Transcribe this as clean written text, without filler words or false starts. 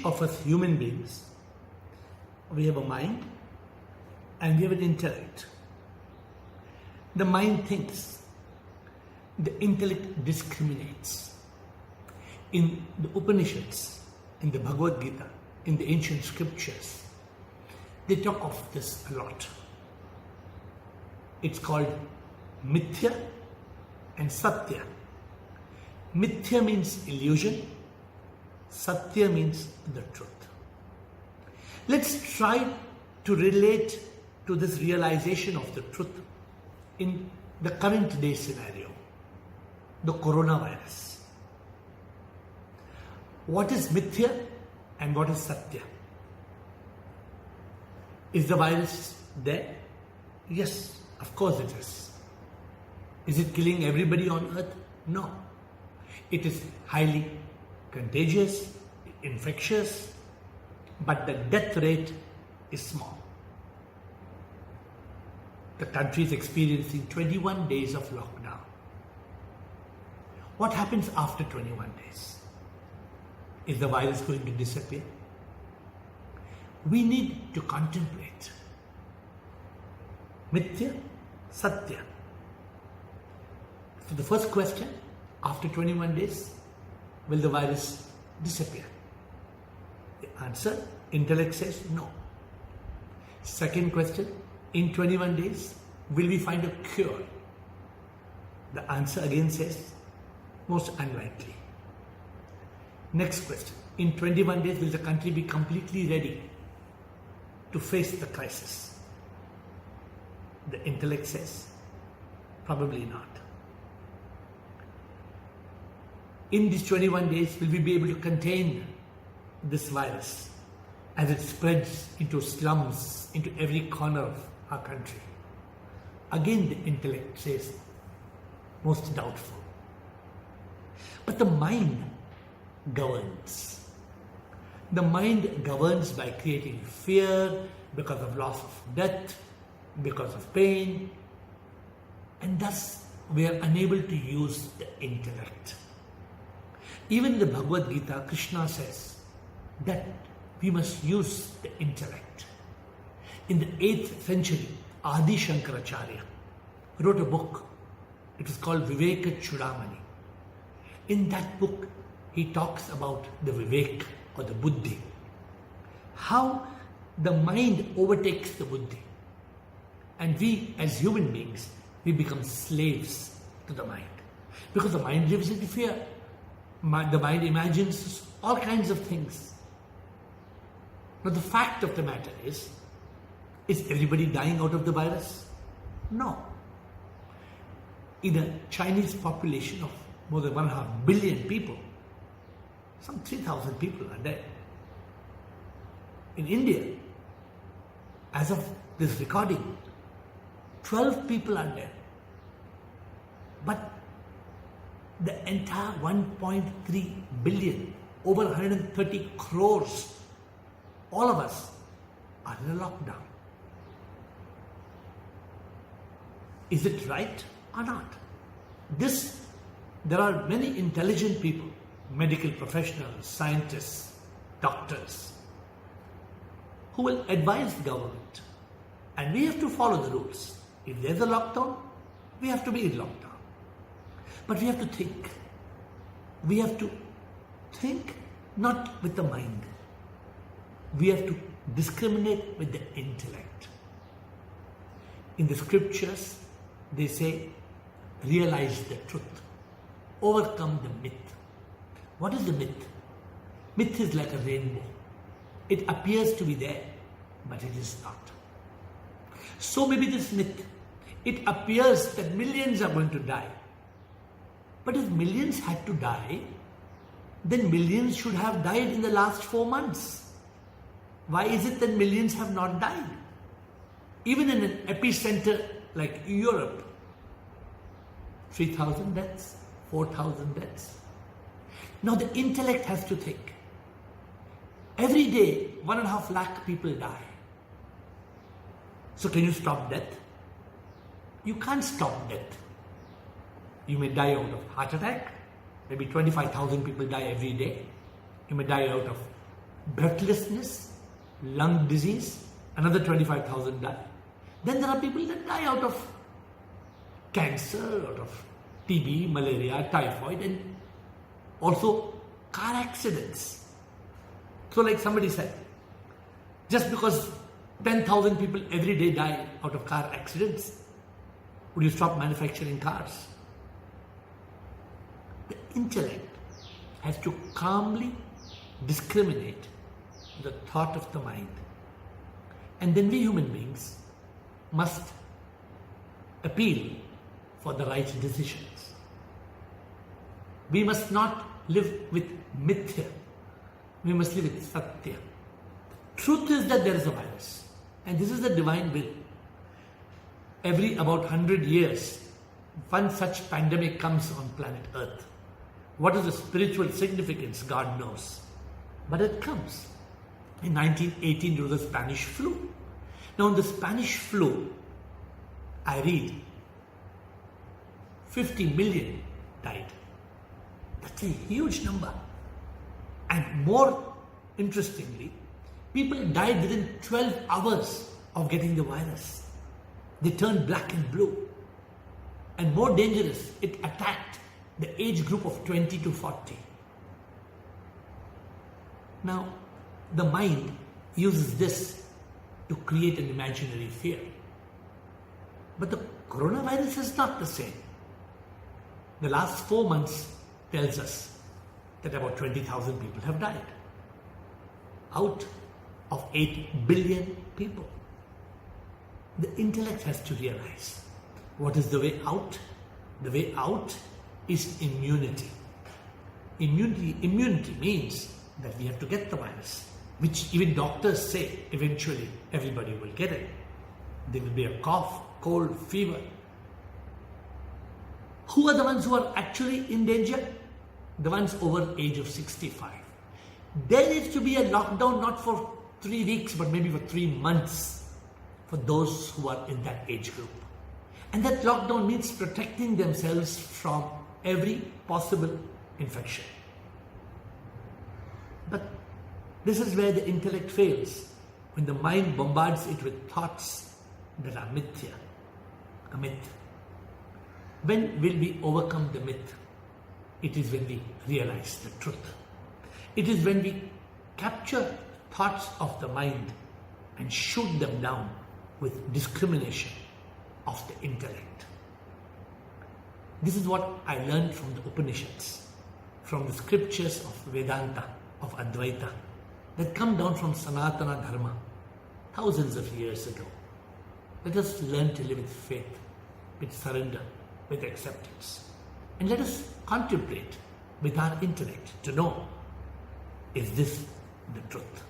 of us human beings, we have a mind and we have an intellect. The mind thinks, the intellect discriminates. In the Upanishads, in the Bhagavad Gita, in the ancient scriptures, they talk of this a lot. It's called Mithya and Satya. Mithya means illusion, Satya means the truth. Let's try to relate to this realization of the truth in the current day scenario, the coronavirus. What is Mithya and what is Satya? Is the virus there? Yes, of course it is. Is it killing everybody on earth? No. It is highly contagious, infectious, but the death rate is small. The country is experiencing 21 days of lockdown. What happens after 21 days? Is the virus going to disappear? We need to contemplate. Mithya, Satya. So the first question, after 21 days, will the virus disappear? The answer, intellect says no. Second question, in 21 days, will we find a cure? The answer again says, most unlikely. Next question, in 21 days, will the country be completely ready to face the crisis? The intellect says, probably not. In these 21 days, will we be able to contain this virus as it spreads into slums, into every corner of our country? Again, the intellect says, most doubtful. But the mind governs. The mind governs by creating fear because of loss of death, because of pain, and thus we are unable to use the intellect. Even in the Bhagavad Gita, Krishna says that we must use the intellect. In the 8th century, Adi Shankaracharya wrote a book. It was called Viveka Chudamani. In that book, he talks about the Vivek or the Buddhi. How the mind overtakes the Buddhi. And we as human beings, we become slaves to the mind. Because the mind lives in fear. The mind imagines all kinds of things. But the fact of the matter is everybody dying out of the virus? No. In a Chinese population of more than 1.5 billion people, some 3,000 people are dead. In India, as of this recording, 12 people are dead. But the entire 1.3 billion, over 130 crores, all of us are in a lockdown. Is it right or not? There are many intelligent people, medical professionals, scientists, doctors, who will advise the government. And we have to follow the rules. If there's a lockdown, we have to be in lockdown. But we have to think. We have to think not with the mind. We have to discriminate with the intellect. In the scriptures, they say, realize the truth. Overcome the myth. What is the myth? Myth is like a rainbow. It appears to be there, but it is not. So maybe this myth, it appears that millions are going to die. But if millions had to die, then millions should have died in the last 4 months. Why is it that millions have not died? Even in an epicenter like Europe, 3,000 deaths, 4,000 deaths. Now the intellect has to think. Every day, 1.5 lakh people die. So can you stop death? You can't stop death. You may die out of heart attack. Maybe 25,000 people die every day. You may die out of breathlessness, lung disease, another 25,000 die. Then there are people that die out of cancer, out of TB, malaria, typhoid, and also car accidents. So like somebody said, just because 10,000 people every day die out of car accidents, would you stop manufacturing cars? The intellect has to calmly discriminate the thought of the mind. And then we human beings must appeal for the right decisions. We must not live with mithya. We must live with satya. Truth is that there is a virus, and this is the divine will. Every about 100 years, one such pandemic comes on planet Earth. What is the spiritual significance? God knows. But it comes. In 1918, there was the Spanish flu. Now, in the Spanish flu, I read 50 million died. That's a huge number. And more interestingly, people died within 12 hours of getting the virus. They turned black and blue. And more dangerous, it attacked the age group of 20 to 40. Now, the mind uses this to create an imaginary fear. But the coronavirus is not the same. The last 4 months tells us that about 20,000 people have died out of 8 billion people. The intellect has to realize what is the way out. The way out is immunity. Immunity means that we have to get the virus, which even doctors say eventually everybody will get it. There will be a cough, cold, fever. Who are the ones who are actually in danger? The ones over age of 65. There needs to be a lockdown, not for 3 weeks, but maybe for 3 months for those who are in that age group. And that lockdown means protecting themselves from every possible infection. But this is where the intellect fails, when the mind bombards it with thoughts that are mithya, a myth. When will we overcome the myth? It is when we realize the truth. It is when we capture thoughts of the mind and shoot them down with discrimination of the intellect. This is what I learned from the Upanishads, from the scriptures of Vedanta, of Advaita, that come down from Sanatana Dharma thousands of years ago. Let us learn to live with faith, with surrender, with acceptance. And let us contemplate with our intellect to know, is this the truth?